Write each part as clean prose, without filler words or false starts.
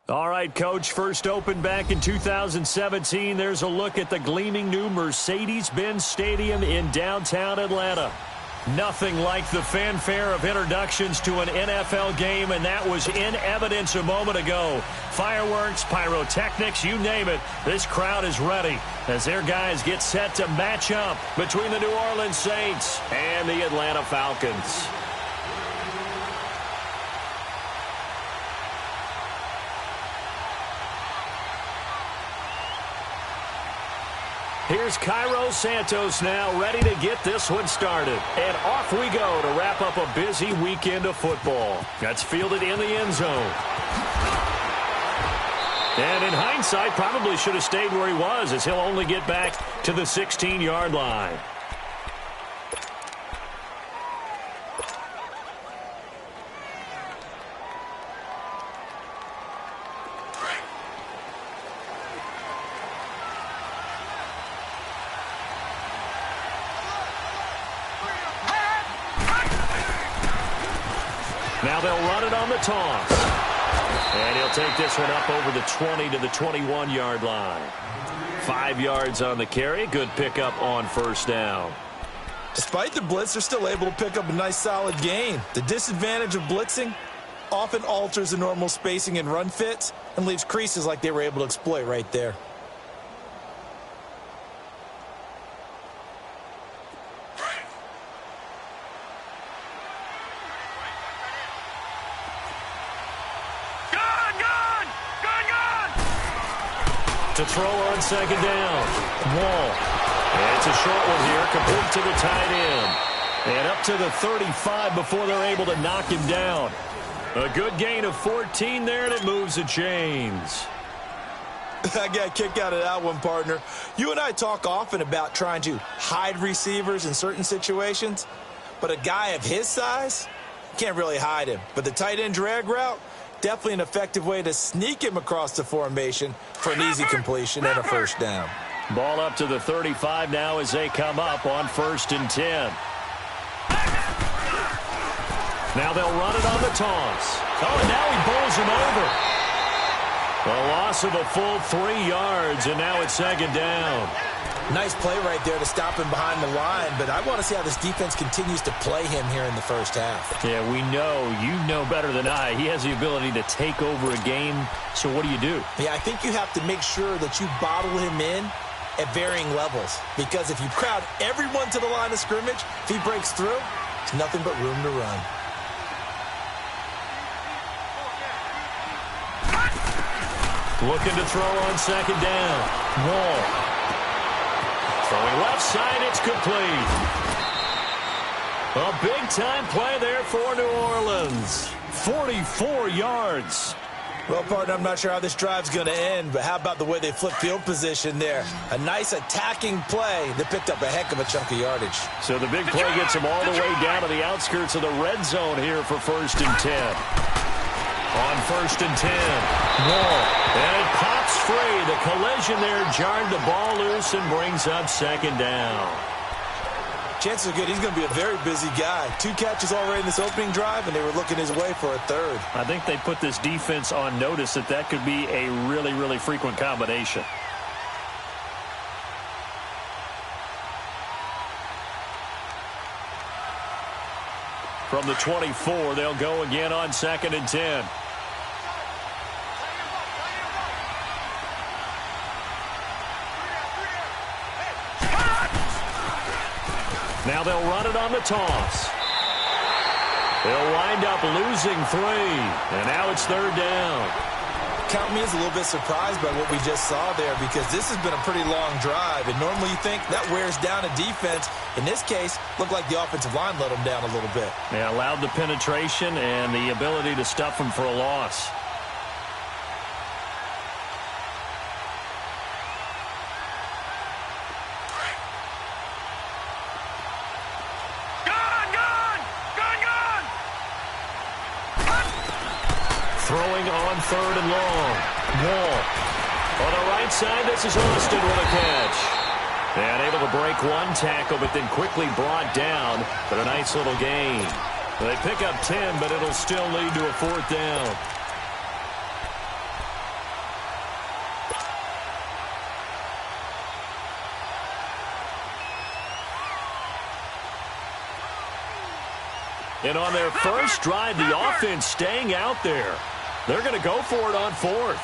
All right, Coach, first opened back in 2017. There's a look at the gleaming new Mercedes-Benz Stadium in downtown Atlanta. Nothing like the fanfare of introductions to an NFL game, and that was in evidence a moment ago. Fireworks, pyrotechnics, you name it. This crowd is ready as their guys get set to match up between the New Orleans Saints and the Atlanta Falcons. Here's Cairo Santos now, ready to get this one started. And off we go to wrap up a busy weekend of football. That's fielded in the end zone. And in hindsight, probably should have stayed where he was, as he'll only get back to the 16-yard line. Now they'll run it on the toss. And he'll take this one up over the 20 to the 21-yard line. 5 yards on the carry. Good pickup on first down. Despite the blitz, they're still able to pick up a nice solid gain. The disadvantage of blitzing often alters the normal spacing and run fits and leaves creases like they were able to exploit right there. To throw on second down. Wall. And it's a short one here, complete to the tight end. And up to the 35 before they're able to knock him down. A good gain of 14 there, and it moves the chains. I got a kick out of that one, partner. You and I talk often about trying to hide receivers in certain situations, but a guy of his size can't really hide him. But the tight end drag route, definitely an effective way to sneak him across the formation for an easy completion and a first down. Ball up to the 35 now as they come up on 1st and 10. Now they'll run it on the toss. Oh, and now he bowls him over. A loss of a full 3 yards, and now it's 2nd down. Nice play right there to stop him behind the line, but I want to see how this defense continues to play him here in the first half. Yeah, we know, you know better than I, he has the ability to take over a game, so what do you do? Yeah, I think you have to make sure that you bottle him in at varying levels, because if you crowd everyone to the line of scrimmage, if he breaks through, it's nothing but room to run. Looking to throw on 2nd down. Wall. Throwing left side, it's complete. A big-time play there for New Orleans. 44 yards. Well, partner, I'm not sure how this drive's going to end, but how about the way they flip field position there? A nice attacking play that picked up a heck of a chunk of yardage. So the big play gets them all the way down to the outskirts of the red zone here for 1st and 10. On 1st and 10. Wall. And it pops free. The collision there jarred the ball loose and brings up 2nd down. Chances are good he's going to be a very busy guy. 2 catches already in this opening drive, and they were looking his way for a 3rd. I think they put this defense on notice that that could be a really, really frequent combination. From the 24, they'll go again on 2nd and 10. Now they'll run it on the toss. They'll wind up losing 3. And now it's 3rd down. Count me as a little bit surprised by what we just saw there, because this has been a pretty long drive. And normally you think that wears down a defense. In this case, looked like the offensive line let them down a little bit. They allowed the penetration and the ability to stuff them for a loss. Throwing on 3rd and long. Wall. On the right side, this is Austin with a catch. And able to break one tackle, but then quickly brought down for a nice little gain. They pick up 10, but it'll still lead to a 4th down. And on their first drive, the offense staying out there. They're going to go for it on fourth.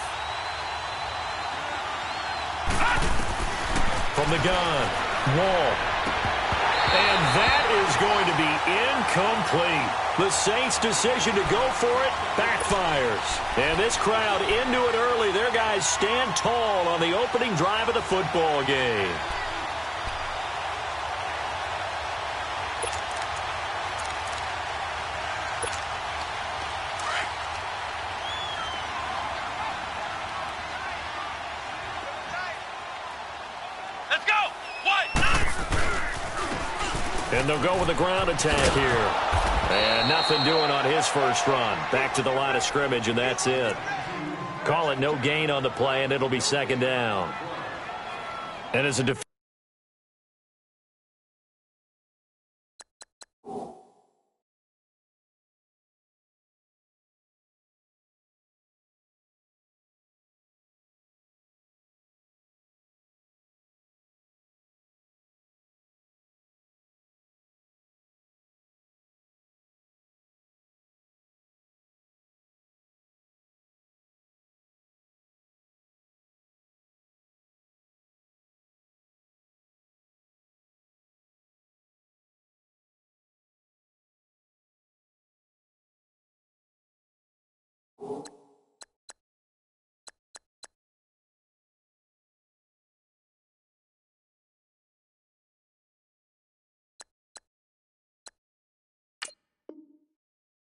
From the gun, Wall. And that is going to be incomplete. The Saints' decision to go for it backfires. And this crowd into it early. Their guys stand tall on the opening drive of the football game. And they'll go with a ground attack here. And nothing doing on his first run. Back to the line of scrimmage, and that's it. Call it no gain on the play, and it'll be second down. And as a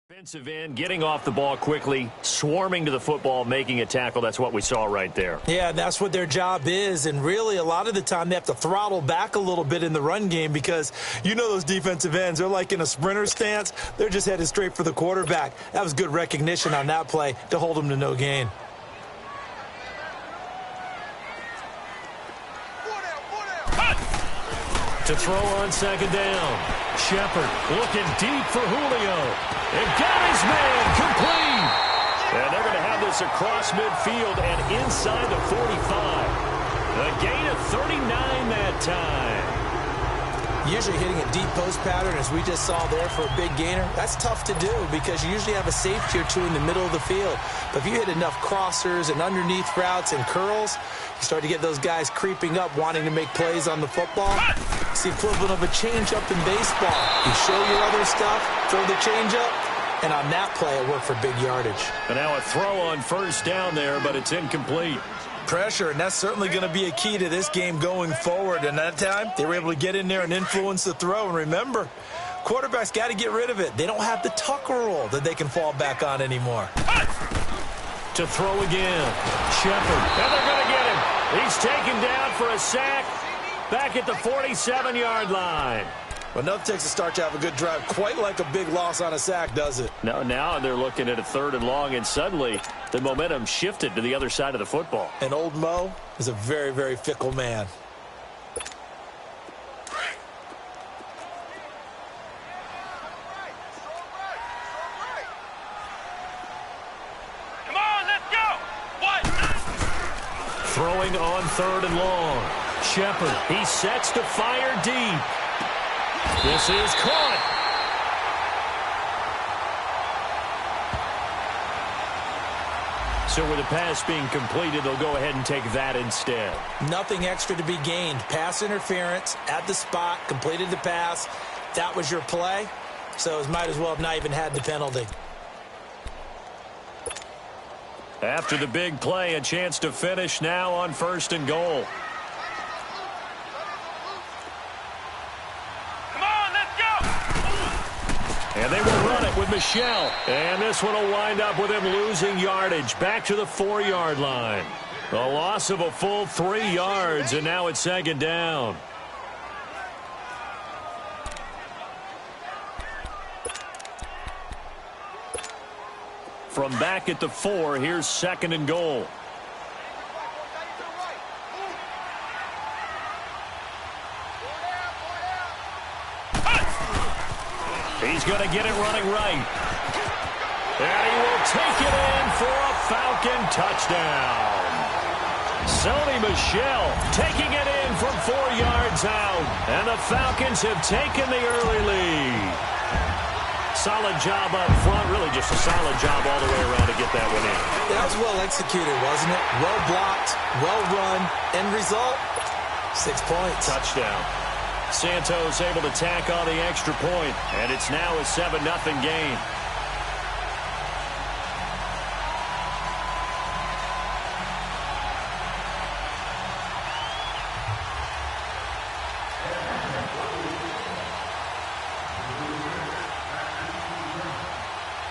defensive end, getting off the ball quickly, swarming to the football, making a tackle. That's what we saw right there. Yeah, that's what their job is. And really, a lot of the time, they have to throttle back a little bit in the run game because you know those defensive ends, they're like in a sprinter stance. They're just headed straight for the quarterback. That was good recognition on that play to hold them to no gain. To throw on second down. Shepard looking deep for Julio. And got his man complete. And they're going to have this across midfield and inside the 45. A gain of 39 that time. Usually hitting a deep post pattern, as we just saw there for a big gainer, that's tough to do because you usually have a safety or two in the middle of the field. But if you hit enough crossers and underneath routes and curls, you start to get those guys creeping up, wanting to make plays on the football. It's the equivalent of a changeup in baseball. You show your other stuff, throw the changeup, and on that play, it worked for big yardage. And now a throw on first down there, but it's incomplete. Pressure, and that's certainly going to be a key to this game going forward. And that time, they were able to get in there and influence the throw. And remember, quarterbacks got to get rid of it. They don't have the Tucker rule that they can fall back on anymore. To throw again. Shepard. And they're going to get him. He's taken down for a sack back at the 47-yard line. Well, nothing takes a start to have a good drive quite like a big loss on a sack, does it? No, now they're looking at a third and long, and suddenly the momentum shifted to the other side of the football. And old Mo is a very, very fickle man. Come on, let's go! What? Throwing on third and long. Shepard, he sets to fire deep. This is caught. So with the pass being completed, they'll go ahead and take that instead. Nothing extra to be gained. Pass interference at the spot, completed the pass. That was your play, so it might as well have not even had the penalty. After the big play, a chance to finish now on first and goal. And they will run it with Michelle. And this one will wind up with him losing yardage back to the 4-yard line. A loss of a full 3 yards, and now it's second down. From back at the 4, here's second and goal. He's going to get it running right. And he will take it in for a Falcon touchdown. Sony Michel taking it in from 4 yards out. And the Falcons have taken the early lead. solid job up front. Really just a solid job all the way around to get that one in. That was well executed, wasn't it? Well blocked, well run. End result, 6 points. Touchdown. Santos able to tack on the extra point, and it's now a 7-0 game.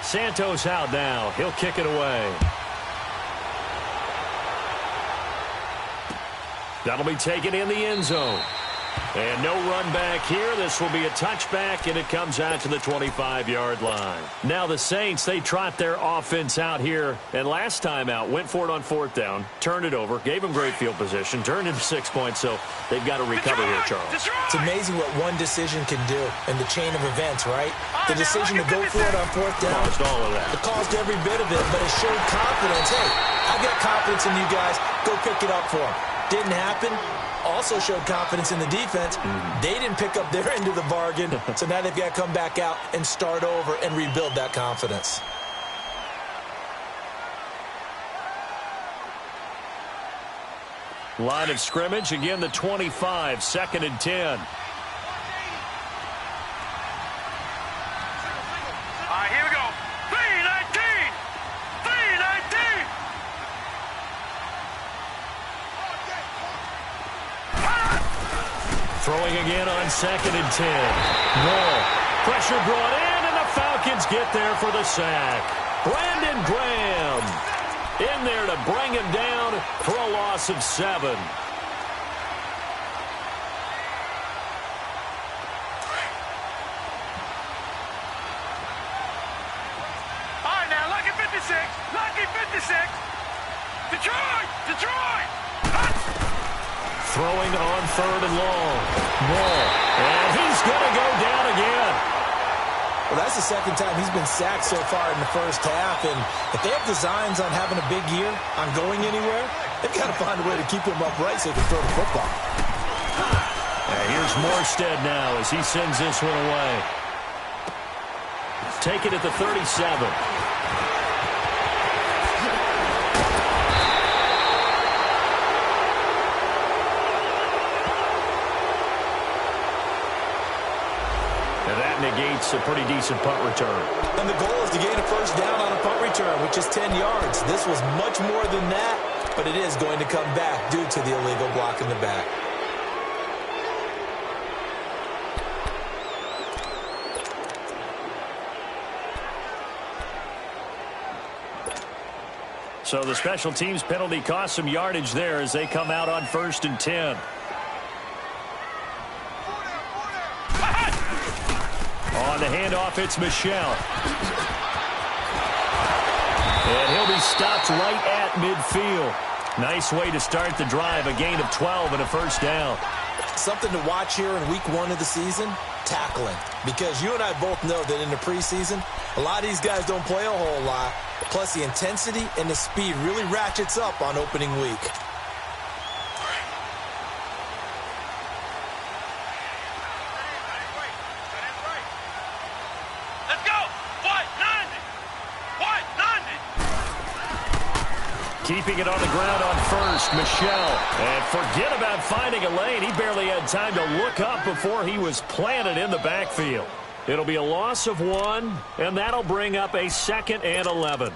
Santos out now. He'll kick it away. That'll be taken in the end zone. And no run back here. This will be a touchback, and it comes out to the 25-yard line. Now the Saints, they trot their offense out here. And last time out, went for it on 4th down, turned it over, gave them great field position, turned into 6 points, so they've got to recover here, Charles. It's amazing what one decision can do in the chain of events, right? The decision to go for it on 4th down. Caused all of that. It caused every bit of it, but it showed confidence. Hey, I got confidence in you guys. Go pick it up for them. Didn't happen. Also showed confidence in the defense. They didn't pick up their end of the bargain, so now they've got to come back out and start over and rebuild that confidence. Line of scrimmage, again the 25, 2nd and 10. All right, here we go. 3-19. 3-19. Throwing again on 2nd and 10. Wall. Pressure brought in, and the Falcons get there for the sack. Brandon Graham in there to bring him down for a loss of 7. All right, now, lucky 56. Lucky 56. Detroit. Detroit. Throwing on 3rd and long. Wall. And he's going to go down again. Well, that's the second time he's been sacked so far in the first half, and if they have designs on having a big year, on going anywhere, they've got to find a way to keep him upright so he can throw the football. Here's Morstead now as he sends this one away. Take it at the 37. Negates a pretty decent punt return. And the goal is to gain a first down on a punt return, which is 10 yards. This was much more than that, but it is going to come back due to the illegal block in the back. So the special teams penalty cost some yardage there as they come out on 1st and 10. On the handoff, it's Michel. And he'll be stopped right at midfield. Nice way to start the drive. A gain of 12 and a first down. Something to watch here in week 1 of the season, tackling. Because you and I both know that in the preseason, a lot of these guys don't play a whole lot. Plus, the intensity and the speed really ratchets up on opening week. Keeping it on the ground on 1st, Michel. And forget about finding a lane. He barely had time to look up before he was planted in the backfield. It'll be a loss of 1, and that'll bring up a 2nd and 11.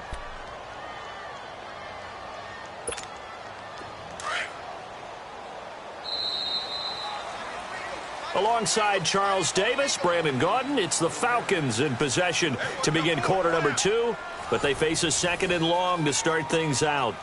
Alongside Charles Davis, Brandon Gaudin, it's the Falcons in possession to begin quarter number 2. But they face a 2nd and long to start things out.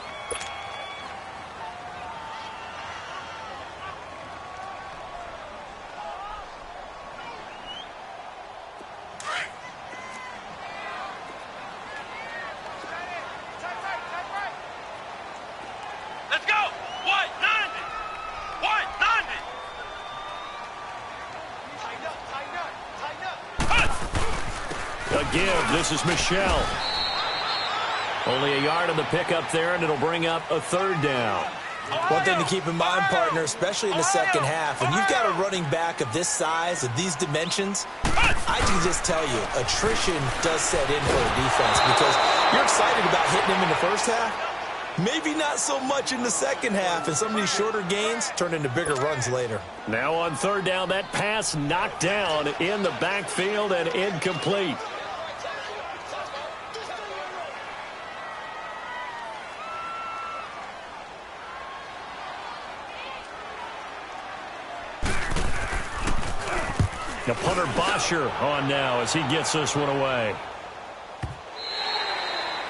Let's go. What? 90. What? 90. Tighten up. A give. This is Michel. Only a yard on the pickup there, and it'll bring up a 3rd down. One thing to keep in mind, partner, especially in the second half, when you've got a running back of this size, of these dimensions, I can just tell you, attrition does set in for the defense because you're excited about hitting him in the first half. Maybe not so much in the second half, and some of these shorter gains turn into bigger runs later. Now on third down, that pass knocked down in the backfield and incomplete. The punter Bosher on now as he gets this one away.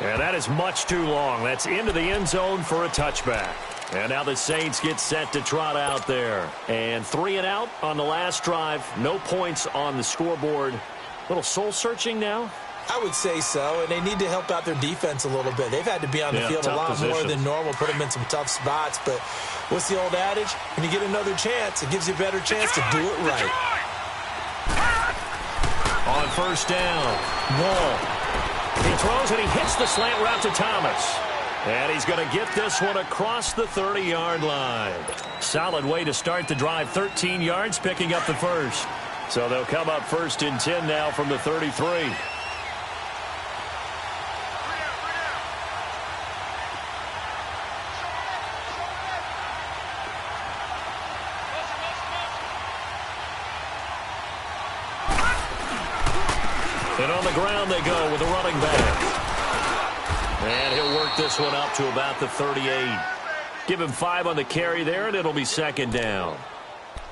And that is much too long. That's into the end zone for a touchback. And now the Saints get set to trot out there. And 3 and out on the last drive. No points on the scoreboard. Little soul-searching now? I would say so, and they need to help out their defense a little bit. They've had to be on the field a lot more than normal, put them in some tough spots. But what's the old adage? When you get another chance, it gives you a better chance to do it right. On first down, Wall. He throws and he hits the slant route to Thomas. And he's going to get this one across the 30-yard line. Solid way to start the drive. 13 yards, picking up the first. So they'll come up first and 10 now from the 33. And on the ground they go with a running back. And he'll work this one up to about the 38. Give him 5 on the carry there, and it'll be second down.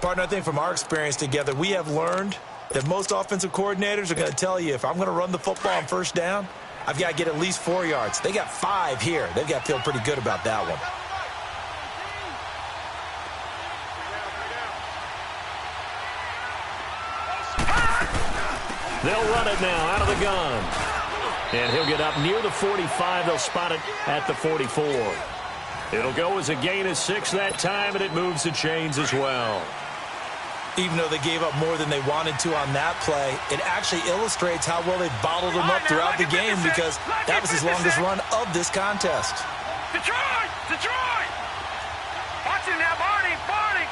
Partner, I think from our experience together, we have learned that most offensive coordinators are going to tell you, if I'm going to run the football on first down, I've got to get at least 4 yards. They got 5 here. They've got to feel pretty good about that one. They'll run it now out of the gun. And he'll get up near the 45. They'll spot it at the 44. It'll go as a gain of 6 that time, and it moves the chains as well. Even though they gave up more than they wanted to on that play, it actually illustrates how well they bottled them up throughout the game because that was his longest run of this contest. Detroit! Detroit! Watch him now, Barney! Barney!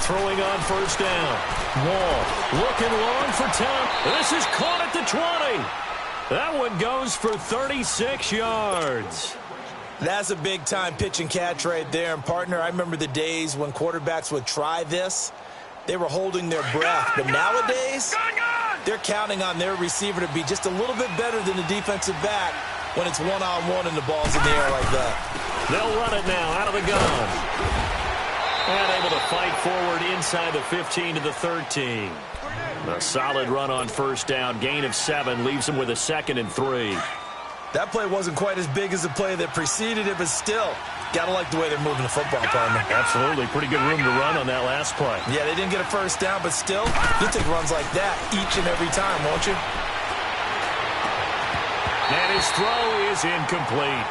Throwing on first down. Wall looking long for Tom. This is caught at the 20. That one goes for 36 yards. That's a big-time pitch and catch right there. And, partner, I remember the days when quarterbacks would try this. They were holding their breath. But nowadays, they're counting on their receiver to be just a little bit better than the defensive back when it's one-on-one and the ball's in the air like that. They'll run it now out of the gun. And able to fight forward inside the 15 to the 13. A solid run on first down. Gain of 7 leaves him with a 2nd and 3. That play wasn't quite as big as the play that preceded it, but still, got to like the way they're moving the football, partner. Absolutely. Pretty good room to run on that last play. Yeah, they didn't get a first down, but still, you'll take runs like that each and every time, won't you? And his throw is incomplete.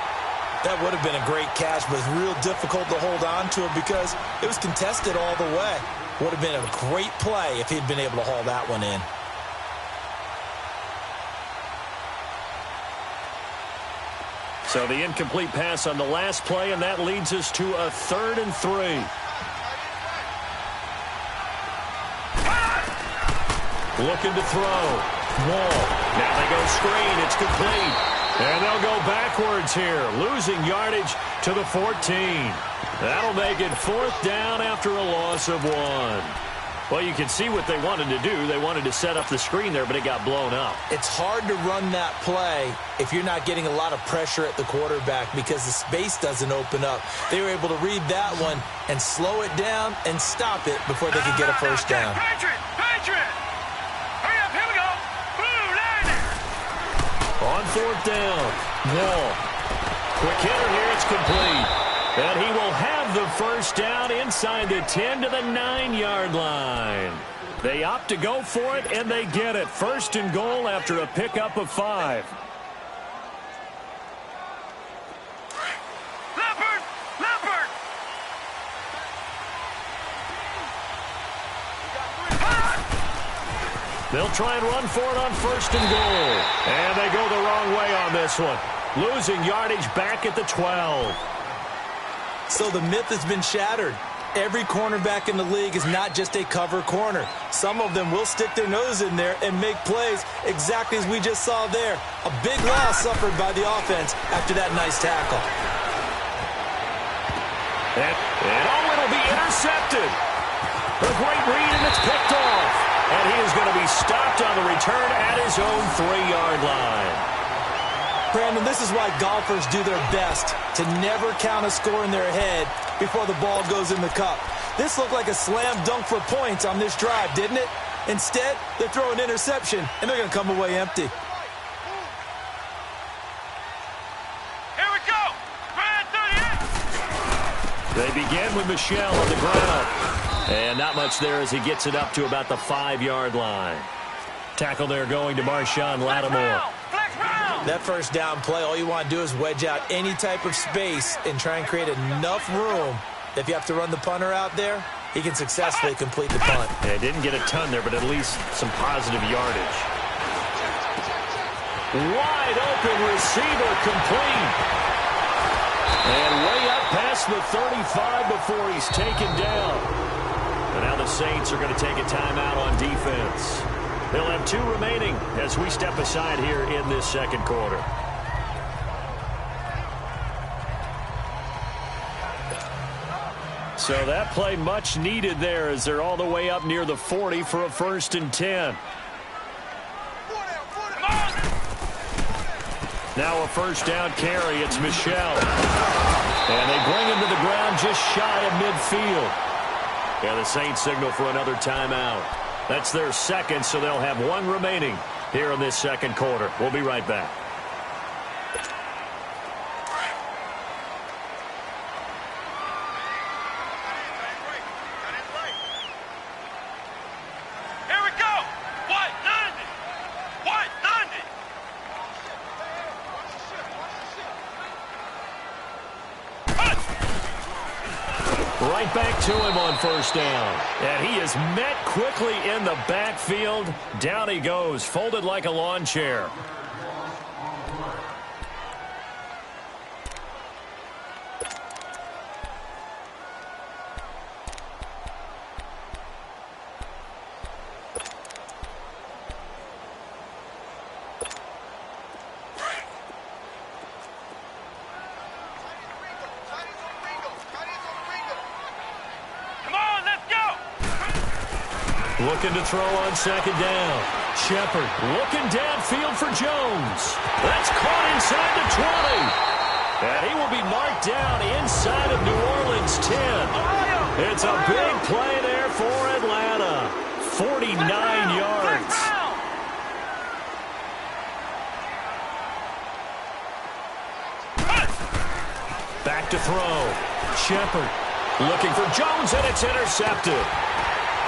That would have been a great catch, but it's real difficult to hold on to it because it was contested all the way. Would have been a great play if he'd been able to haul that one in. So the incomplete pass on the last play, and that leads us to a 3rd and 3. Looking to throw. Wall. Now they go screen. It's complete. And they'll go backwards here, losing yardage to the 14. That'll make it 4th down after a loss of 1. Well, you can see what they wanted to do. They wanted to set up the screen there, but it got blown up. It's hard to run that play if you're not getting a lot of pressure at the quarterback because the space doesn't open up. They were able to read that one and slow it down and stop it before they could get a first down. Patriot! Patriot! Hurry up, here we go! Blue line! On 4th down, Wall. Quick hitter here, it's complete. And he will have the first down inside the 10 to the 9-yard line. They opt to go for it, and they get it. 1st and goal after a pickup of 5. Leopard! Leopard! They'll try and run for it on 1st and goal. And they go the wrong way on this one. Losing yardage back at the 12. So the myth has been shattered. Every cornerback in the league is not just a cover corner. Some of them will stick their nose in there and make plays exactly as we just saw there. A big loss suffered by the offense after that nice tackle. It'll be intercepted. A great read, and it's picked off. And he is going to be stopped on the return at his own 3-yard line. Brandon, this is why golfers do their best to never count a score in their head before the ball goes in the cup. This looked like a slam dunk for points on this drive, didn't it? Instead, they throw an interception, and they're going to come away empty. Here we go. Brad 38. They begin with Michel on the ground. And not much there as he gets it up to about the 5-yard line. Tackle there going to Marshawn Lattimore. That first down play, all you want to do is wedge out any type of space and try and create enough room. If you have to run the punter out there, he can successfully complete the punt. Yeah, didn't get a ton there, but at least some positive yardage. Wide open receiver complete. And way up past the 35 before he's taken down. And now the Saints are going to take a timeout on defense. They'll have 2 remaining as we step aside here in this second quarter. So that play much needed there as they're all the way up near the 40 for a 1st and 10. Now a first down carry. It's Michel. And they bring him to the ground just shy of midfield. And the Saints signal for another timeout. That's their second, so they'll have 1 remaining here in this second quarter. We'll be right back. Here we go. White 90. White 90. Right back to him on first down. And he is met quickly in the backfield. Down he goes, folded like a lawn chair. Looking to throw on second down. Shepard looking downfield for Jones. That's caught inside the 20. And he will be marked down inside of New Orleans 10. It's a big play there for Atlanta. 49 yards. Back to throw. Shepard looking for Jones, and it's intercepted.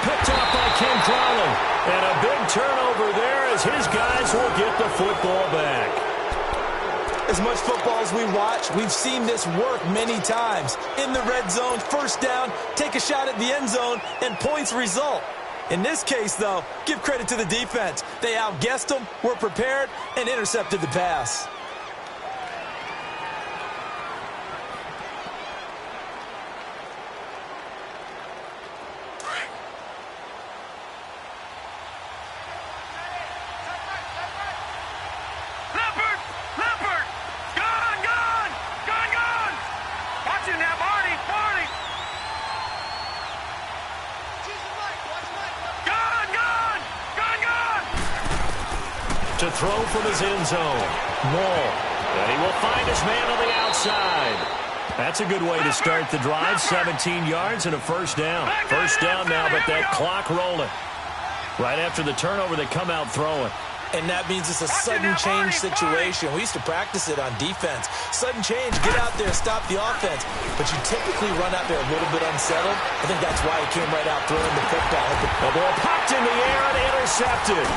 Picked off by Ken Crowley. And a big turnover there as his guys will get the football back. As much football as we watch, we've seen this work many times. In the red zone, first down, take a shot at the end zone, and points result. In this case, though, give credit to the defense. They outguessed them, were prepared, and intercepted the pass. To throw from his end zone. Wall. And he will find his man on the outside. That's a good way to start the drive. 17 yards and a first down. First down now, but that clock rolling. Right after the turnover, they come out throwing. And that means it's a sudden change situation. We used to practice it on defense. Sudden change, get out there, stop the offense. But you typically run out there a little bit unsettled. I think that's why he came right out throwing the football. The ball popped in the air and intercepted.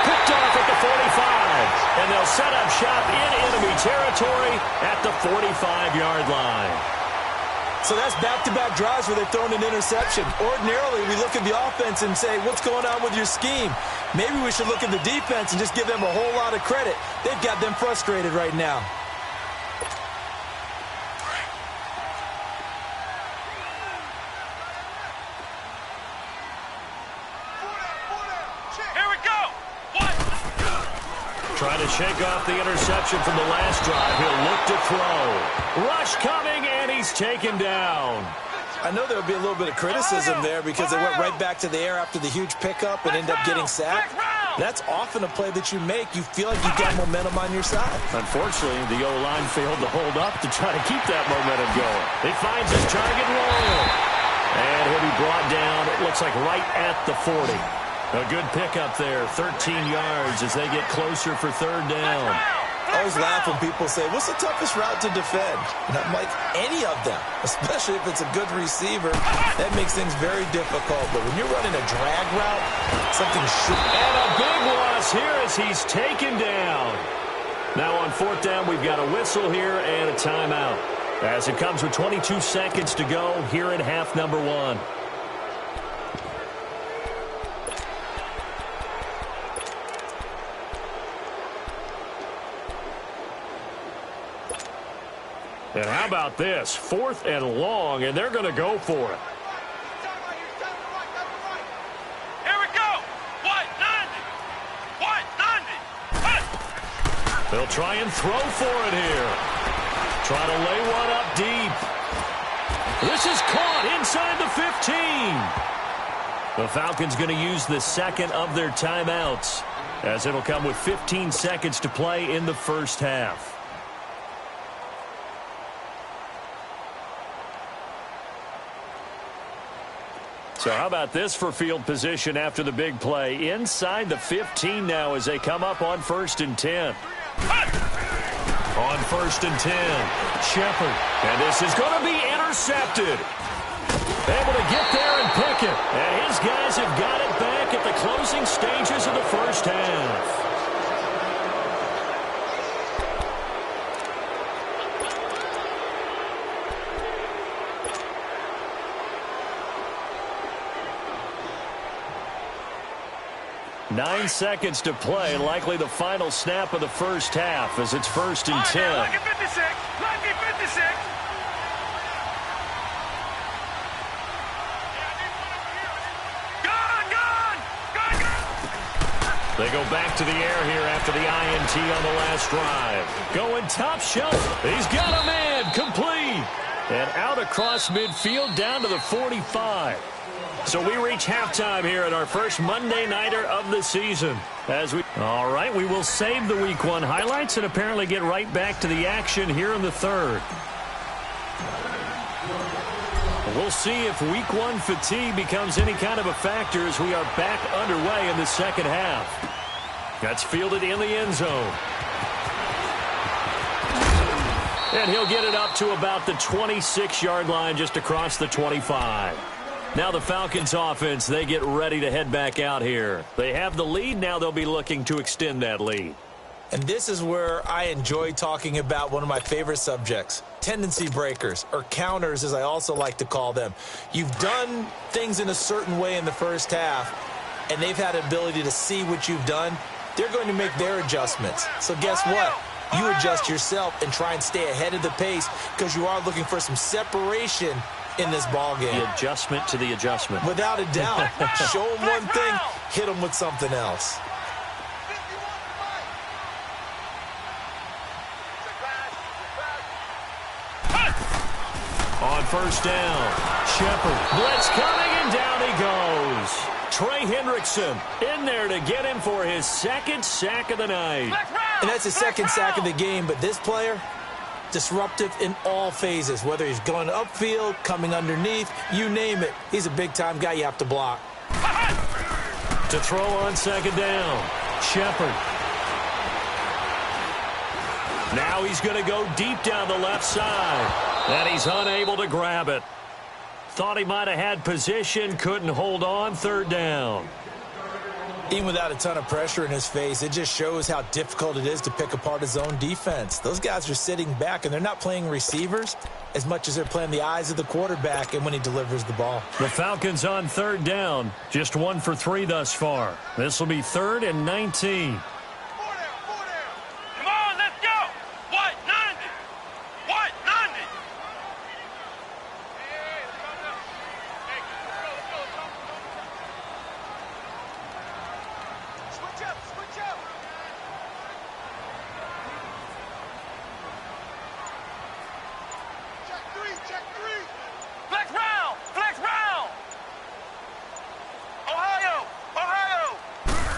Picked off at the 45. And they'll set up shop in enemy territory at the 45-yard line. So that's back-to-back drives where they've thrown an interception. Ordinarily, we look at the offense and say, what's going on with your scheme? Maybe we should look at the defense and just give them a whole lot of credit. They've got them frustrated right now. Here we go. What? Trying to shake off the interception from the last drive. He'll look to throw. Rush coming, and he's taken down. I know there would be a little bit of criticism there because they went right back to the air after the huge pickup and end up getting sacked. That's often a play that you make. You feel like you've got momentum on your side. Unfortunately, the O-line failed to hold up to try to keep that momentum going. He finds his target Royal. And he'll be brought down, it looks like right at the 40. A good pickup there, 13 yards as they get closer for third down. I always laugh when people say, what's the toughest route to defend? And I'm like, any of them, especially if it's a good receiver. That makes things very difficult. But when you're running a drag route, something should... And a big loss here as he's taken down. Now on fourth down, we've got a whistle here and a timeout. As it comes with 22 seconds to go here in half number one. And how about this? 4th and long, and they're going to go for it. Here we go. What? 90. What? 90. They'll try and throw for it here. Try to lay one up deep. This is caught inside the 15. The Falcons going to use the second of their timeouts as it'll come with 15 seconds to play in the first half. So how about this for field position after the big play? Inside the 15 now as they come up on 1st and 10. On 1st and 10, Shepard. And this is going to be intercepted. Able to get there and pick it. And his guys have got it back at the closing stages of the first half. Nine seconds to play, likely the final snap of the first half as it's 1st and 10. Lucky 56. Lucky 56. They go back to the air here after the INT on the last drive. Going top shelf. He's got a man. Complete. And out across midfield down to the 45. So we reach halftime here at our first Monday Nighter of the season. All right, we will save the Week 1 highlights and apparently get right back to the action here in the third. We'll see if Week 1 fatigue becomes any kind of a factor as we are back underway in the second half. That's fielded in the end zone. And he'll get it up to about the 26-yard line just across the 25. Now the Falcons offense, they get ready to head back out here. They have the lead. Now they'll be looking to extend that lead. And this is where I enjoy talking about one of my favorite subjects, tendency breakers, or counters as I also like to call them. You've done things in a certain way in the first half, and they've had an ability to see what you've done. They're going to make their adjustments. So guess what? You adjust yourself and try and stay ahead of the pace because you are looking for some separation in this ball game. The adjustment to the adjustment. Without a doubt. Show them one thing, hit them with something else. On first down, Shepard. Blitz coming, and down he goes. Trey Hendrickson in there to get him for his second sack of the night. And that's his second sack of the game, but this player, disruptive in all phases, whether he's going upfield, coming underneath, you name it. He's a big-time guy you have to block. To throw on second down, Shepard. Now he's going to go deep down the left side, and he's unable to grab it. Thought he might have had position, couldn't hold on, third down. Even without a ton of pressure in his face, it just shows how difficult it is to pick apart his own defense. Those guys are sitting back, and they're not playing receivers as much as they're playing the eyes of the quarterback and when he delivers the ball. The Falcons on third down, just 1 for 3 thus far. This will be 3rd and 19. Come on, let's go. What? 90. What? 90.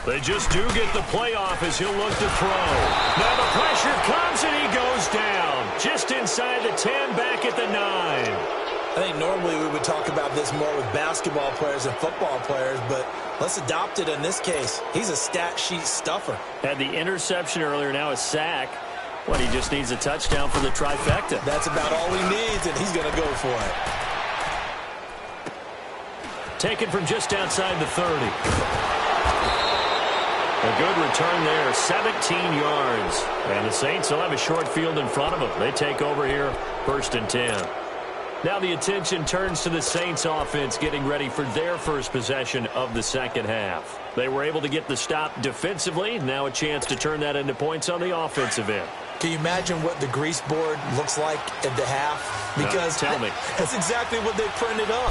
They just do get the playoff as he'll look to throw. Now the pressure comes and he goes down. Just inside the 10, back at the 9. I think normally we would talk about this more with basketball players and football players, but let's adopt it in this case. He's a stat sheet stuffer. Had the interception earlier, now a sack. Well, he just needs a touchdown for the trifecta. That's about all he needs, and he's going to go for it. Taken from just outside the 30. A good return there, 17 yards. And the Saints will have a short field in front of them. They take over here, 1st and 10. Now the attention turns to the Saints offense getting ready for their first possession of the second half. They were able to get the stop defensively. Now a chance to turn that into points on the offensive end. Can you imagine what the grease board looks like at the half? Because tell me. That's exactly what they printed up.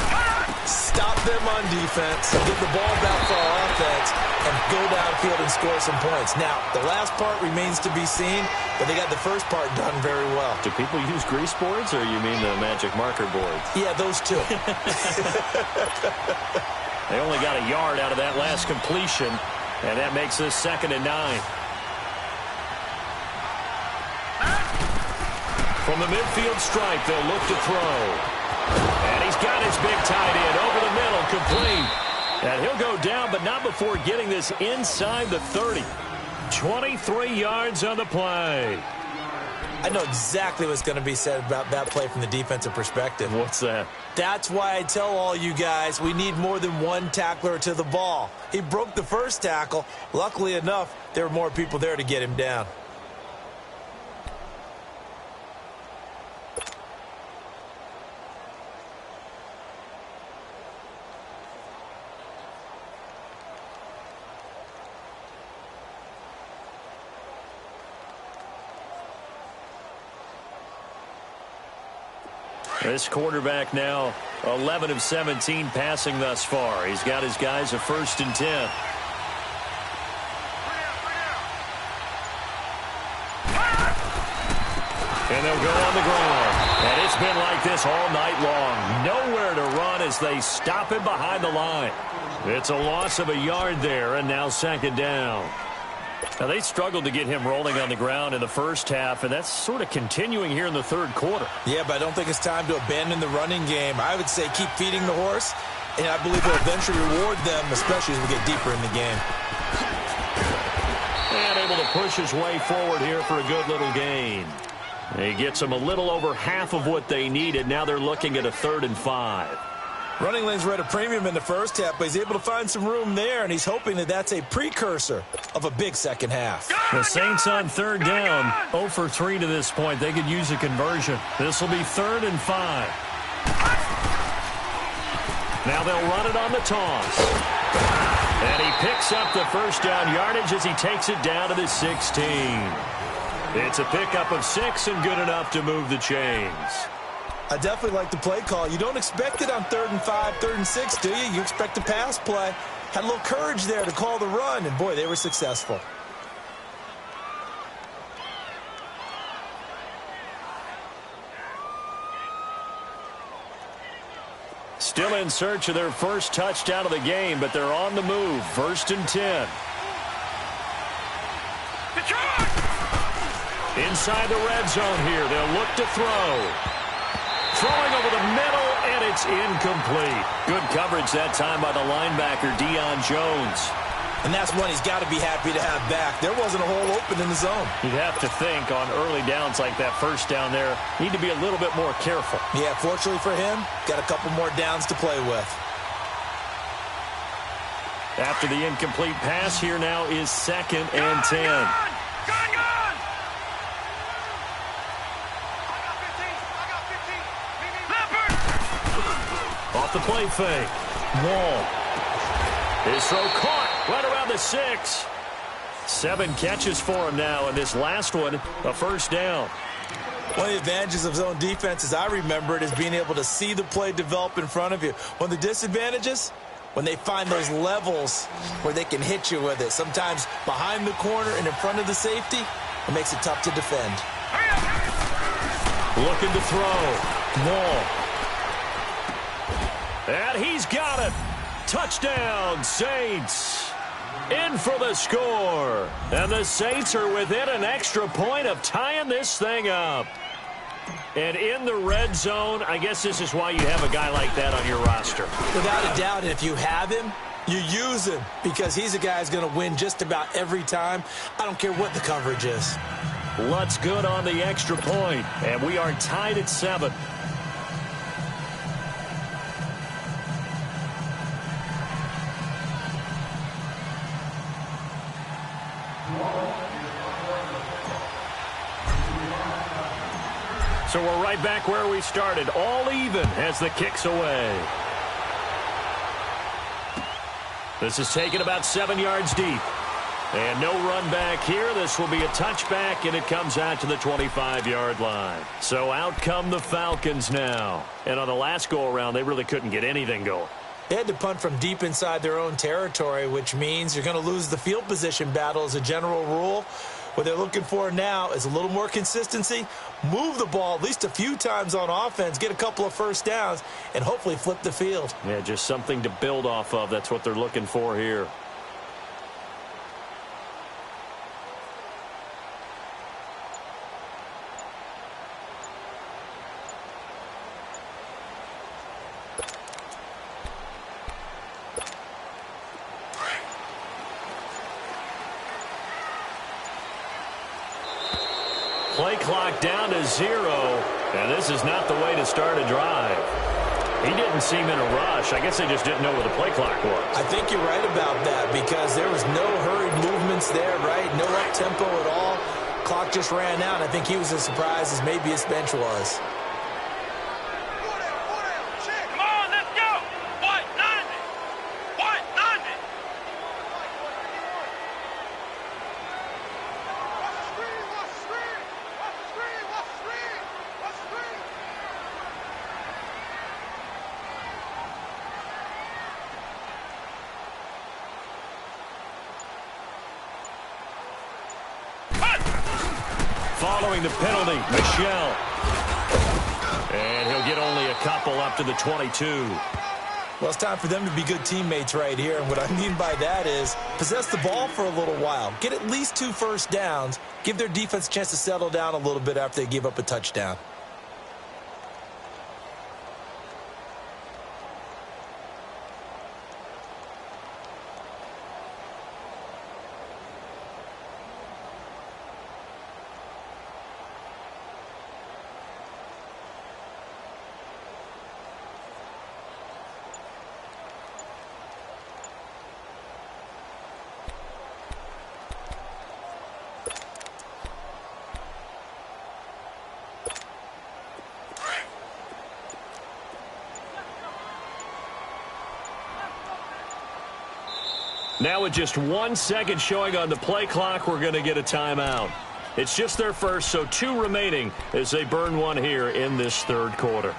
Stop them on defense, get the ball back for our offense, and go downfield and score some points. Now, the last part remains to be seen, but they got the first part done very well. Do people use grease boards, or you mean the magic marker boards? Yeah, those two. They only got a yard out of that last completion, and that makes this 2nd and 9. From the midfield stripe, they'll look to throw. And he's got his big tight end over the middle, complete. And he'll go down, but not before getting this inside the 30. 23 yards on the play. I know exactly what's going to be said about that play from the defensive perspective. What's that? That's why I tell all you guys we need more than one tackler to the ball. He broke the first tackle. Luckily enough, there were more people there to get him down. This quarterback now 11 of 17 passing thus far. He's got his guys a 1st and 10. And they'll go on the ground. And it's been like this all night long. Nowhere to run as they stop him behind the line. It's a loss of a yard there, and now 2nd down. Now, they struggled to get him rolling on the ground in the first half, and that's sort of continuing here in the 3rd quarter. Yeah, but I don't think it's time to abandon the running game. I would say keep feeding the horse, and I believe he'll eventually reward them, especially as we get deeper in the game. And able to push his way forward here for a good little gain. He gets them a little over half of what they needed. Now they're looking at a 3rd and 5. Running lanes were at a premium in the first half, but he's able to find some room there, and he's hoping that that's a precursor of a big second half. The Saints on 3rd down, 0 for 3 to this point. They could use a conversion. This will be 3rd and 5. Now they'll run it on the toss. And he picks up the 1st down yardage as he takes it down to the 16. It's a pickup of 6 and good enough to move the chains. I definitely like the play call. You don't expect it on 3rd and 5, 3rd and 6, do you? You expect a pass play. Had a little courage there to call the run, and boy, they were successful. Still in search of their first touchdown of the game, but they're on the move. 1st and 10. Inside the red zone here, they'll look to throw. Throwing over the middle, and it's incomplete. Good coverage that time by the linebacker, Deion Jones. And that's one he's got to be happy to have back. There wasn't a hole open in the zone. You'd have to think on early downs like that 1st down there, need to be a little bit more careful. Yeah, fortunately for him, got a couple more downs to play with. After the incomplete pass, here now is 2nd and 10. Off the play fake. Wall. His throw caught right around the 6. 7 catches for him now, and this last one, a 1st down. One of the advantages of zone defense, as I remember it, is being able to see the play develop in front of you. One of the disadvantages, when they find those levels where they can hit you with it. Sometimes behind the corner and in front of the safety, it makes it tough to defend. Looking to throw. Wall. And he's got it. Touchdown, Saints. In for the score. And the Saints are within an extra point of tying this thing up. And in the red zone, I guess this is why you have a guy like that on your roster. Without a doubt, and if you have him, you use him because he's a guy who's going to win just about every time. I don't care what the coverage is. Lutz good on the extra point, and we are tied at 7. So we're right back where we started, all even as the kick's away. This is taken about 7 yards deep. And no run back here. This will be a touchback, and it comes out to the 25-yard line. So out come the Falcons now. And on the last go-around, they really couldn't get anything going. They had to punt from deep inside their own territory, which means you're going to lose the field position battle as a general rule. What they're looking for now is a little more consistency, move the ball at least a few times on offense, get a couple of first downs, and hopefully flip the field. Yeah, just something to build off of. That's what they're looking for here. Play clock down to 0, and this is not the way to start a drive. He didn't seem in a rush. I guess they just didn't know where the play clock was. I think you're right about that because there was no hurried movements there, right? No up-tempo at all. Clock just ran out. I think he was as surprised as maybe his bench was. Come on, let's go. What? 90. What? 90. Following the penalty, Michelle. And he'll get only a couple up to the 22. Well, it's time for them to be good teammates right here. And what I mean by that is possess the ball for a little while. Get at least 2 first downs. Give their defense a chance to settle down a little bit after they give up a touchdown. Now with just 1 second showing on the play clock, we're going to get a timeout. It's just their first, so 2 remaining as they burn one here in this third quarter.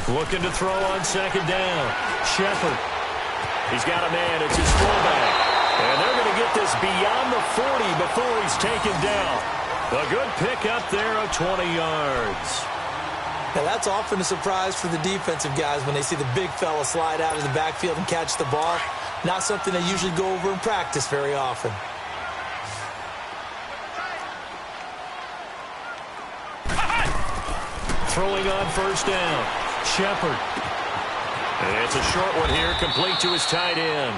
Looking to throw on second down. Shepard. He's got a man. It's his fullback. And they're going to get this beyond the 40 before he's taken down. A good pickup there of 20 yards. Now, that's often a surprise for the defensive guys when they see the big fella slide out of the backfield and catch the ball. Not something they usually go over in practice very often. Throwing on first down. Shepard. And it's a short one here, complete to his tight end.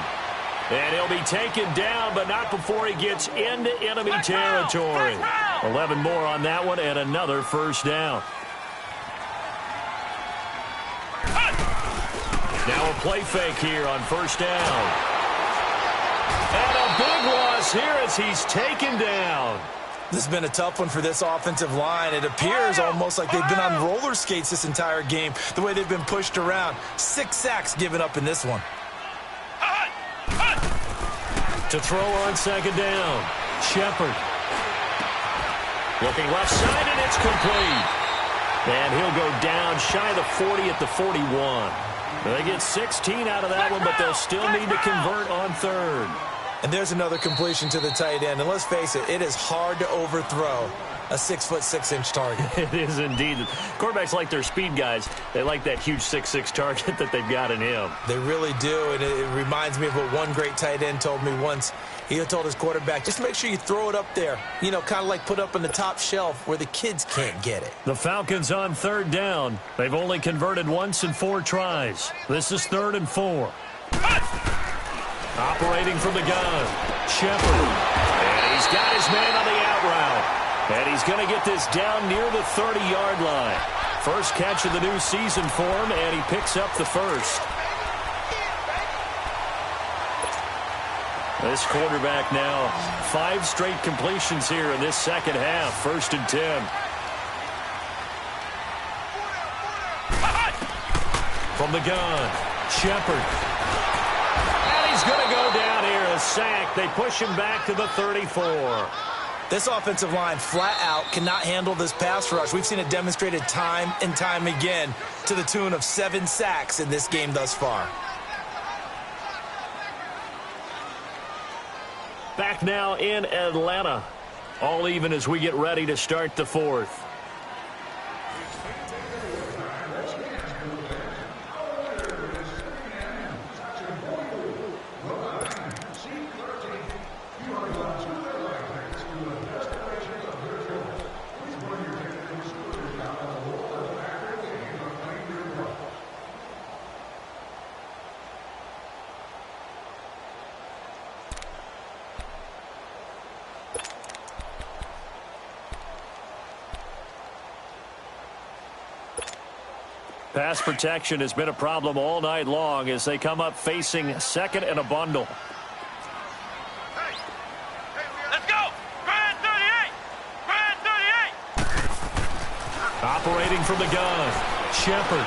And he'll be taken down, but not before he gets into enemy territory. 11 more on that one, and another first down. Now a play fake here on first down. And a big loss here as he's taken down. This has been a tough one for this offensive line. It appears almost like they've been on roller skates this entire game, the way they've been pushed around. 6 sacks given up in this one. To throw on second down, Shepard. Looking left side, and it's complete. And he'll go down shy of the 40 at the 41. They get 16 out of that one, but they'll still need to convert on third. And there's another completion to the tight end. And let's face it, it is hard to overthrow a 6'6" target. It is indeed. Quarterbacks like their speed guys. They like that huge 6'6" target that they've got in him. They really do, and it reminds me of what one great tight end told me once. He told his quarterback, just make sure you throw it up there. You know, kind of like put up on the top shelf where the kids can't get it. The Falcons on third down. They've only converted once in 4 tries. This is 3rd and 4. Operating from the gun, Shepard. And he's got his man on the out route. And he's going to get this down near the 30-yard line. First catch of the new season for him, and he picks up the first. This quarterback now 5 straight completions here in this second half. 1st and 10. From the gun, Shepard. And he's going to go down here, a sack. They push him back to the 34. This offensive line flat out cannot handle this pass rush. We've seen it demonstrated time and time again to the tune of 7 sacks in this game thus far. Back now in Atlanta. All even as we get ready to start the 4th. Pass protection has been a problem all night long as they come up facing 2nd and a bundle. Let's go! Grand 38! Grand 38! Operating from the gun, Shepard.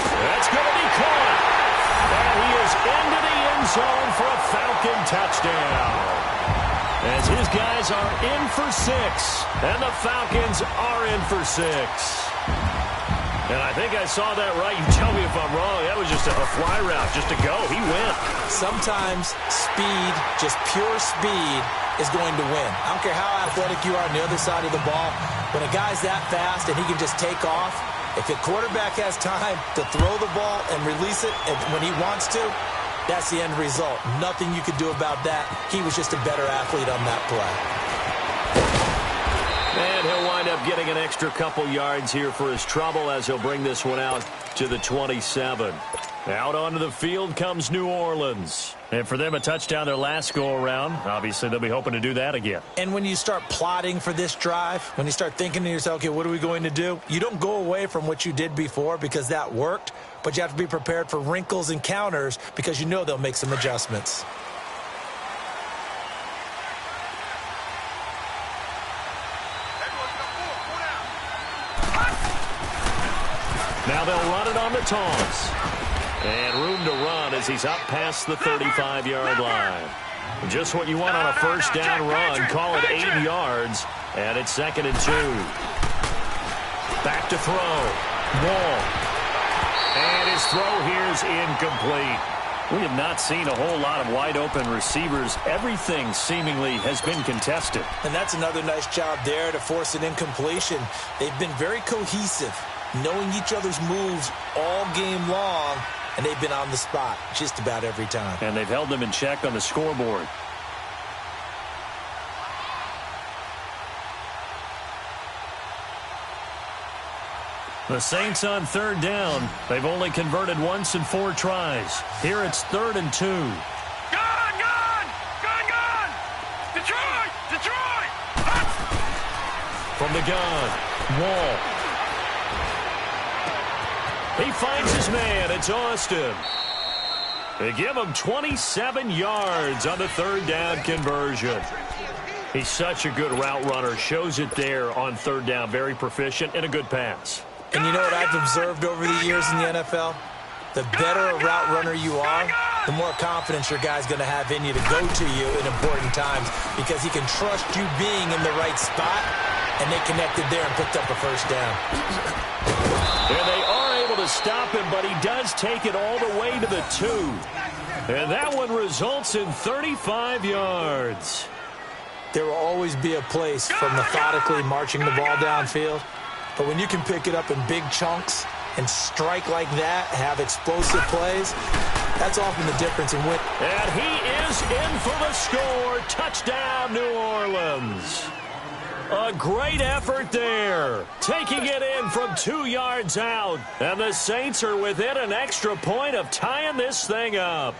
That's going to be caught. And he is into the end zone for a Falcon touchdown. As his guys are in for 6, and the Falcons are in for 6. And I think I saw that right. You tell me if I'm wrong. That was just a fly route, just to go. He went. Sometimes speed, just pure speed, is going to win. I don't care how athletic you are on the other side of the ball. When a guy's that fast and he can just take off, if the quarterback has time to throw the ball and release it when he wants to, that's the end result. Nothing you could do about that. He was just a better athlete on that play. And he'll wind up getting an extra couple yards here for his trouble as he'll bring this one out to the 27. Out onto the field comes New Orleans. And for them, a touchdown their last go-around. Obviously, they'll be hoping to do that again. And when you start plotting for this drive, when you start thinking to yourself, okay, what are we going to do? You don't go away from what you did before because that worked, but you have to be prepared for wrinkles and counters because you know they'll make some adjustments. Now they'll run it on the toss. And room to run as he's up past the 35-yard line. Just what you want on a first down run. Call it 8 yards. And it's 2nd and 2. Back to throw. Wall. And his throw here is incomplete. We have not seen a whole lot of wide-open receivers. Everything seemingly has been contested. And that's another nice job there to force an incompletion. They've been very cohesive, knowing each other's moves all game long, and they've been on the spot just about every time. And they've held them in check on the scoreboard. The Saints on third down. They've only converted once in 4 tries. Here it's 3rd and 2. Gone! Gone! Gone! Gone! Detroit! Detroit! From the gun, Wall. He finds his man. It's Austin. They give him 27 yards on the 3rd down conversion. He's such a good route runner. Shows it there on 3rd down. Very proficient and a good pass. And you know what I've observed over the years in the NFL? The better a route runner you are, the more confidence your guy's going to have in you to go to you in important times because he can trust you being in the right spot and they connected there and picked up a first down. And they are able to stop him, but he does take it all the way to the 2. And that one results in 35 yards. There will always be a place for methodically marching the ball downfield, but when you can pick it up in big chunks and strike like that, have explosive plays, that's often the difference in win. And he is in for the score. Touchdown, New Orleans. A great effort there. Taking it in from 2 yards out. And the Saints are within an extra point of tying this thing up.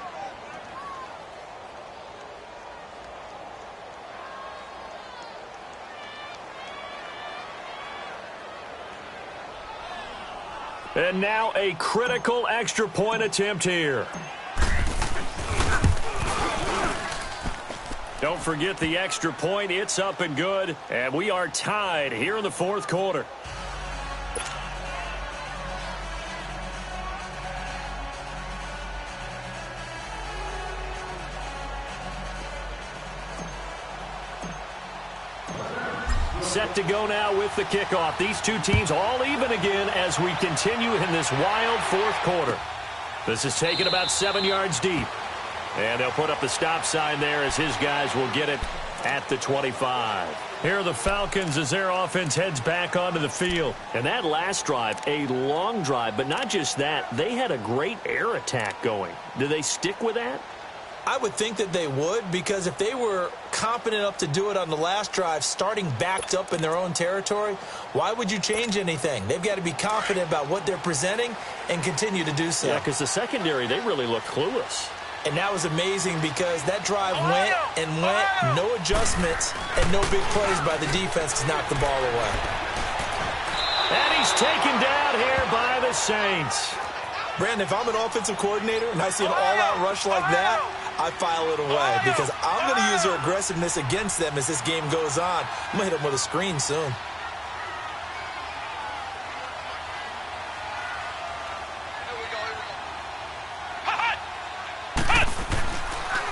And now a critical extra point attempt here. Don't forget the extra point. It's up and good. And we are tied here in the fourth quarter. Set to go now with the kickoff. These two teams all even again as we continue in this wild fourth quarter. This is taken about 7 yards deep. And they'll put up the stop sign there as his guys will get it at the 25. Here are the Falcons as their offense heads back onto the field. And that last drive, a long drive, but not just that. They had a great air attack going. Do they stick with that? I would think that they would, because if they were competent enough to do it on the last drive, starting backed up in their own territory, why would you change anything? They've got to be confident about what they're presenting and continue to do so. Yeah, because the secondary, they really look clueless. And that was amazing because that drive went and went, no adjustments, and no big plays by the defense to knock the ball away. And he's taken down here by the Saints. Brandon, if I'm an offensive coordinator and I see an all-out rush like that, I file it away because I'm going to use their aggressiveness against them as this game goes on. I'm going to hit them with a screen soon.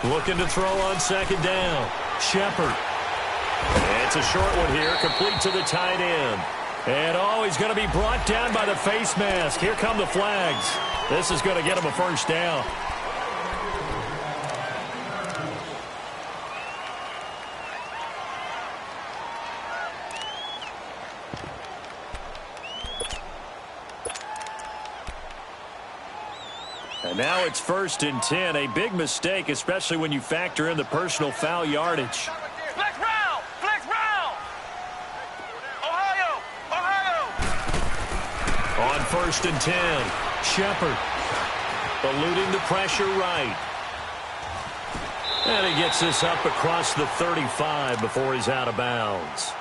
Looking to throw on second down. Shepard. It's a short one here, complete to the tight end. And, he's going to be brought down by the face mask. Here come the flags. This is going to get him a first down. And now it's 1st and 10. A big mistake, especially when you factor in the personal foul yardage. Flex round! Flex round! Ohio! On 1st and 10, Shepard eluding the pressure right. And he gets this up across the 35 before he's out of bounds.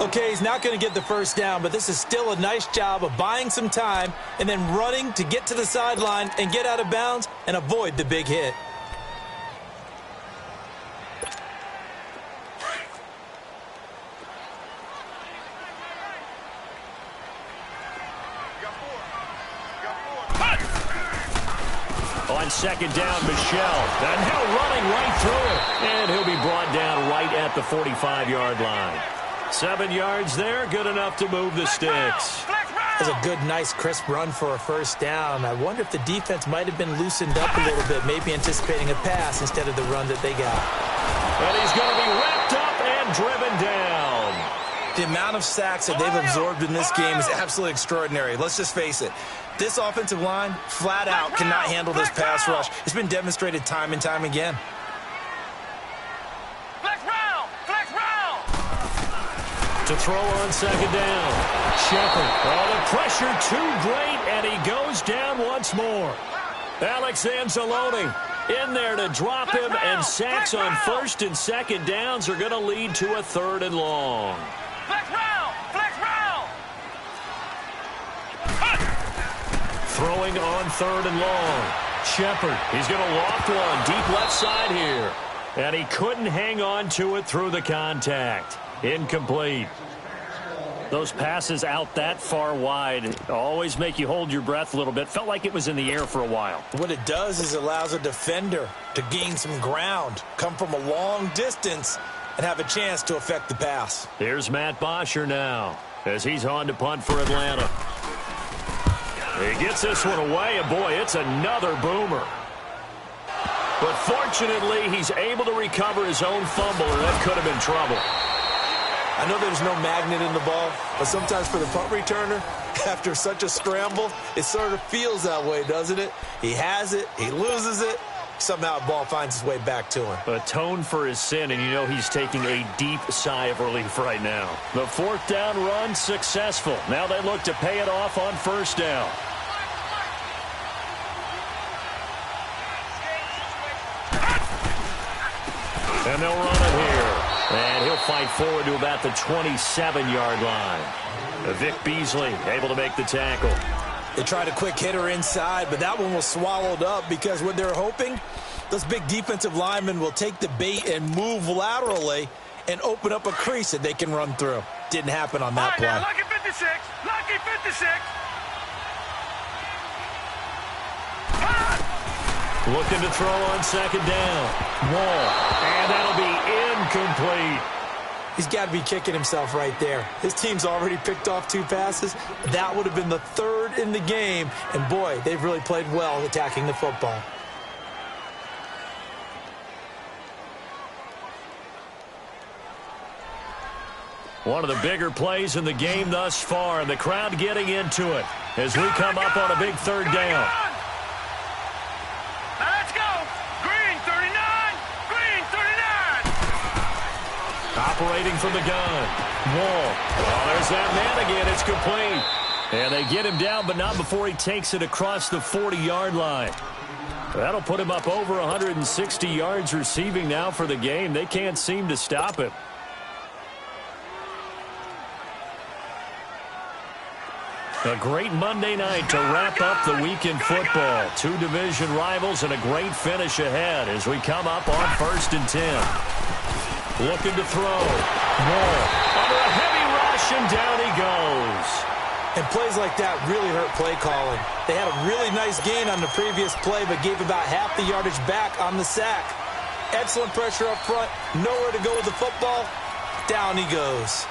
Okay, he's not going to get the first down, but this is still a nice job of buying some time and then running to get to the sideline and get out of bounds and avoid the big hit. On second down, Michelle. And now running right through it. And he'll be brought down right at the 45-yard line. 7 yards there, good enough to move the sticks. That's a good, nice, crisp run for a first down. I wonder if the defense might have been loosened up a little bit, maybe anticipating a pass instead of the run that they got. And he's going to be wrapped up and driven down. The amount of sacks that they've absorbed in this game is absolutely extraordinary. Let's just face it. This offensive line, flat out, cannot handle this pass rush. It's been demonstrated time and time again. To throw on second down. Shepard. The pressure too great, and he goes down once more. Alex Anzalone in there to drop him, and sacks on 1st and 2nd downs are going to lead to a 3rd and long. Flex round! Flex round! Throwing on 3rd and long. Shepard. He's going to loft one deep left side here. And he couldn't hang on to it through the contact. Incomplete. Those passes out that far wide always make you hold your breath a little bit. Felt like it was in the air for a while. What it does is it allows a defender to gain some ground, come from a long distance, and have a chance to affect the pass. Here's Matt Bosher now as he's on to punt for Atlanta. He gets this one away, and boy, it's another boomer. But fortunately, he's able to recover his own fumble, or that could have been trouble. I know there's no magnet in the ball, but sometimes for the punt returner, after such a scramble, it sort of feels that way, doesn't it? He has it, he loses it, somehow the ball finds its way back to him. Atone for his sin, and you know he's taking a deep sigh of relief right now. The fourth down run successful. Now they look to pay it off on first down. And they'll run it here. And he'll fight forward to about the 27-yard line. Vic Beasley able to make the tackle. They tried a quick hitter inside, but that one was swallowed up because what they're hoping, those big defensive linemen will take the bait and move laterally and open up a crease that they can run through. Didn't happen on that play. Now, lucky 56. Lucky 56. Looking to throw on second down. Wall. And that'll be incomplete. He's got to be kicking himself right there. His team's already picked off 2 passes. That would have been the 3rd in the game. And, boy, they've really played well attacking the football. One of the bigger plays in the game thus far, and the crowd getting into it as we come up on a big 3rd down. Now let's go. Green 39. Green 39. Operating from the gun. Wall. Oh, there's that man again. It's complete. And they get him down, but not before he takes it across the 40-yard line. That'll put him up over 160 yards receiving now for the game. They can't seem to stop it. A great Monday night to wrap up the week in football. 2 division rivals and a great finish ahead as we come up on 1st and 10. Looking to throw. Moore under a heavy rush, and down he goes. And plays like that really hurt play calling. They had a really nice gain on the previous play, but gave about half the yardage back on the sack. Excellent pressure up front. Nowhere to go with the football. Down he goes.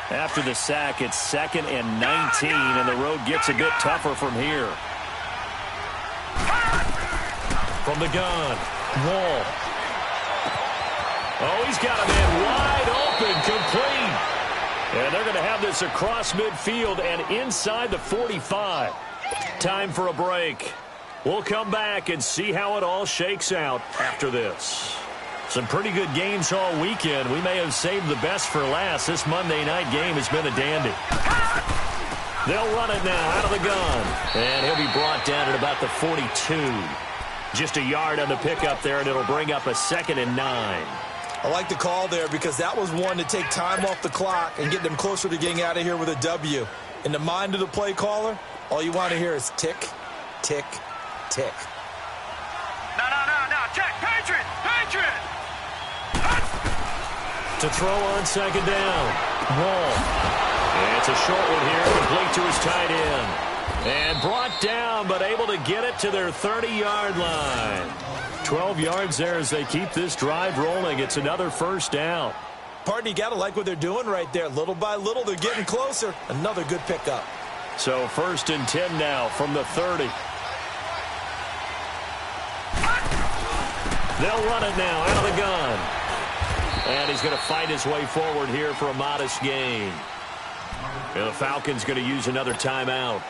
After the sack, it's 2nd and 19, and the road gets a bit tougher from here. From the gun, Wall. Oh, he's got a man wide open, complete. And they're going to have this across midfield and inside the 45. Time for a break. We'll come back and see how it all shakes out after this. Some pretty good games all weekend. We may have saved the best for last. This Monday night game has been a dandy. They'll run it now out of the gun. And he'll be brought down at about the 42. Just a yard on the pickup there, and it'll bring up a 2nd and 9. I like the call there because that was one to take time off the clock and get them closer to getting out of here with a W. In the mind of the play caller, all you want to hear is tick, tick, tick. No. Check. Patriot. Patriot. To throw on second down. Wall. It's a short one here, complete to his tight end. And brought down, but able to get it to their 30-yard line. 12 yards there as they keep this drive rolling. It's another 1st down. Pardon, you got to like what they're doing right there. Little by little, they're getting closer. Another good pickup. So 1st and 10 now from the 30. They'll run it now out of the gun. And he's going to fight his way forward here for a modest gain. And the Falcons going to use another timeout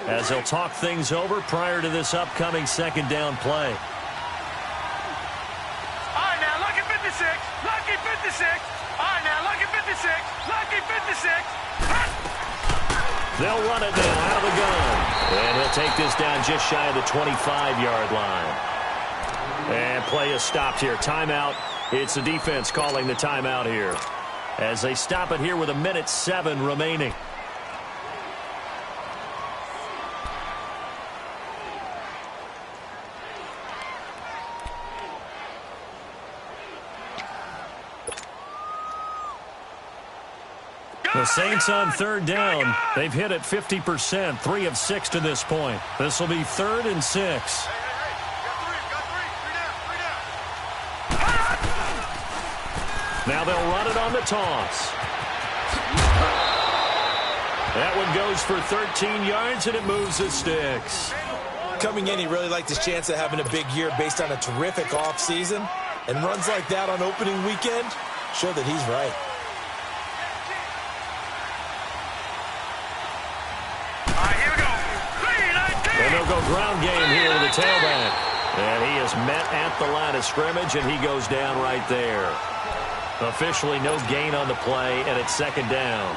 as they'll talk things over prior to this upcoming 2nd down play. All right, now, lucky 56. Lucky 56. All right, now, lucky 56. Lucky 56. They'll run it now out of the gun. And he'll take this down just shy of the 25-yard line. And play is stopped here. Timeout. It's the defense calling the timeout here as they stop it here with 1:07 remaining. The Saints on 3rd down. They've hit it 50%, 3 of 6 to this point. This will be 3rd and 6. Now they'll run it on the toss. That one goes for 13 yards, and it moves the sticks. Coming in, he really liked his chance of having a big year based on a terrific offseason. And runs like that on opening weekend show that he's right. All right, here we go. 3-19. And they'll go ground game here with the tailback. And he is met at the line of scrimmage, and he goes down right there. Officially no gain on the play, and it's second down.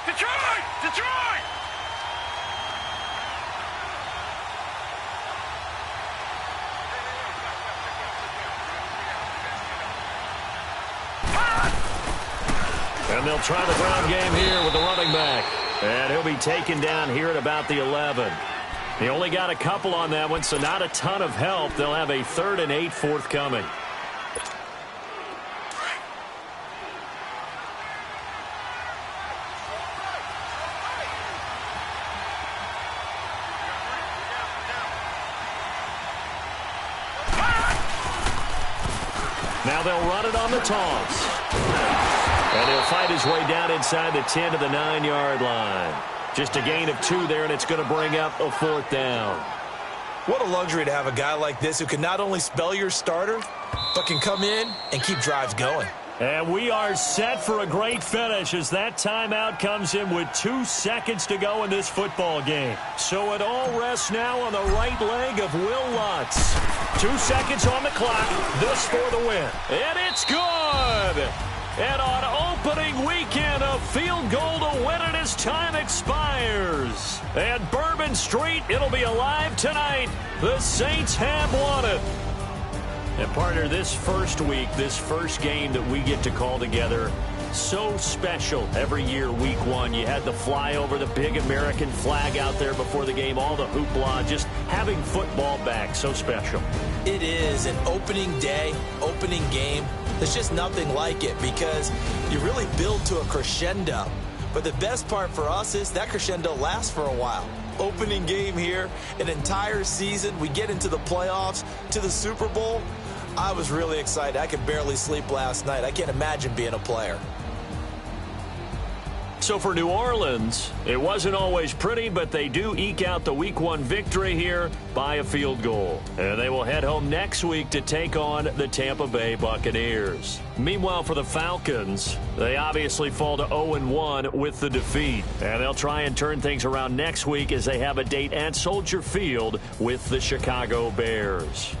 Detroit! Detroit! And they'll try the ground game here with the running back. And he'll be taken down here at about the 11. He only got a couple on that one, so not a ton of help. They'll have a 3rd and 8 forthcoming. Now they'll run it on the toss. And he'll fight his way down inside the 10 to the 9-yard line. Just a gain of 2 there, and it's going to bring up a 4th down. What a luxury to have a guy like this who can not only spell your starter, but can come in and keep drives going. And we are set for a great finish as that timeout comes in with 2 seconds to go in this football game. So it all rests now on the right leg of Will Lutz. 2 seconds on the clock. This for the win. And it's good! And on opening weekend, a field goal to win it as time expires. And Bourbon Street, it'll be alive tonight. The Saints have won it. And partner, this first week, this first game that we get to call together, so special every year, week 1. You had the flyover, the big American flag out there before the game, all the hoopla, just having football back, so special. It is an opening day, opening game. There's just nothing like it because you really build to a crescendo. But the best part for us is that crescendo lasts for a while. Opening game here, an entire season. We get into the playoffs, to the Super Bowl. I was really excited. I could barely sleep last night. I can't imagine being a player. So for New Orleans, it wasn't always pretty, but they do eke out the Week 1 victory here by a field goal. And they will head home next week to take on the Tampa Bay Buccaneers. Meanwhile, for the Falcons, they obviously fall to 0-1 with the defeat. And they'll try and turn things around next week as they have a date at Soldier Field with the Chicago Bears.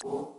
You